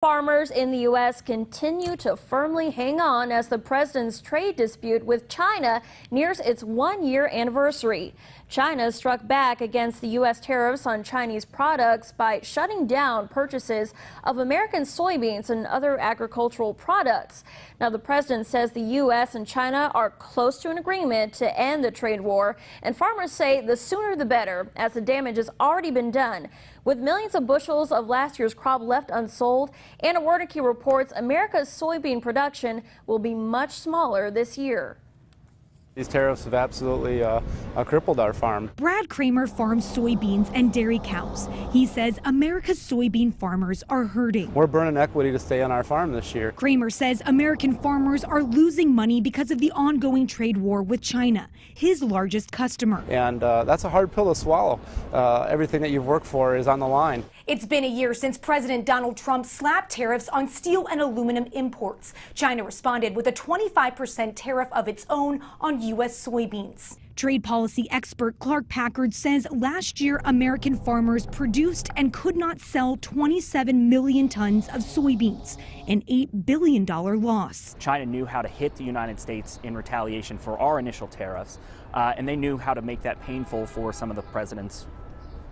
Farmers in the U.S. continue to firmly hang on as the president's trade dispute with China nears its one-year anniversary. China struck back against the U.S. tariffs on Chinese products by shutting down purchases of American soybeans and other agricultural products. Now, the president says the U.S. and China are close to an agreement to end the trade war, and farmers say the sooner the better, as the damage has already been done. With millions of bushels of last year's crop left unsold, Anna Wernicke reports America's soybean production will be much smaller this year. These tariffs have absolutely crippled our farm. Brad Kramer farms soybeans and dairy cows. He says America's soybean farmers are hurting. We're burning equity to stay on our farm this year. Kramer says American farmers are losing money because of the ongoing trade war with China, his largest customer. And that's a hard pill to swallow. Everything that you've worked for is on the line. It's been a year since President Donald Trump slapped tariffs on steel and aluminum imports. China responded with a 25% tariff of its own on U.S. soybeans. Trade policy expert Clark Packard says last year American farmers produced and could not sell 27 million tons of soybeans, an $8 billion loss. China knew how to hit the United States in retaliation for our initial tariffs, and they knew how to make that painful for some of the president's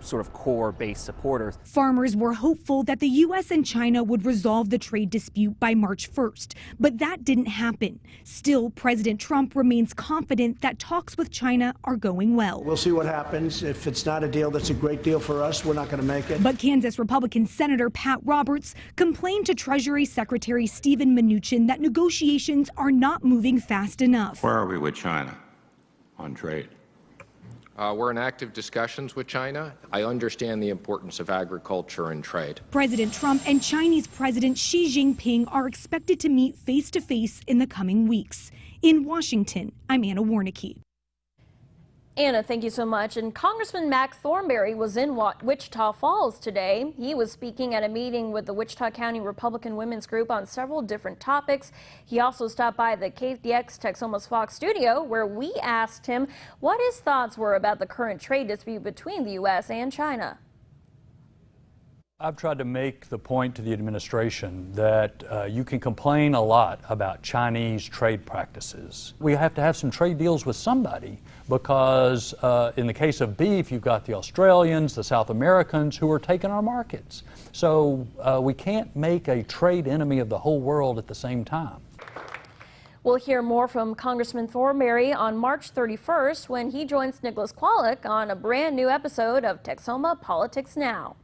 sort of core base supporters. Farmers were hopeful that the U.S. and China would resolve the trade dispute by March 1st, but that didn't happen. Still, President Trump remains confident that talks with China are going well. We'll see what happens. If it's not a deal that's a great deal for us, we're not going to make it. But Kansas Republican Senator Pat Roberts complained to Treasury Secretary Steven Mnuchin that negotiations are not moving fast enough. Where are we with China on trade? We're in active discussions with China. I understand the importance of agriculture and trade. President Trump and Chinese President Xi Jinping are expected to meet face-to-face in the coming weeks. In Washington, I'm Anna Wernicke. Anna, thank you so much. And Congressman Mac Thornberry was in Wichita Falls today. He was speaking at a meeting with the Wichita County Republican Women's Group on several different topics. He also stopped by the KDX Texoma's Fox studio, where we asked him what his thoughts were about the current trade dispute between the U.S. and China. I've tried to make the point to the administration that you can complain a lot about Chinese trade practices. We have to have some trade deals with somebody because in the case of beef, you've got the Australians, the South Americans who are taking our markets. So we can't make a trade enemy of the whole world at the same time. We'll hear more from Congressman Thornberry on March 31st when he joins Nicholas Kwolek on a brand new episode of Texoma Politics Now.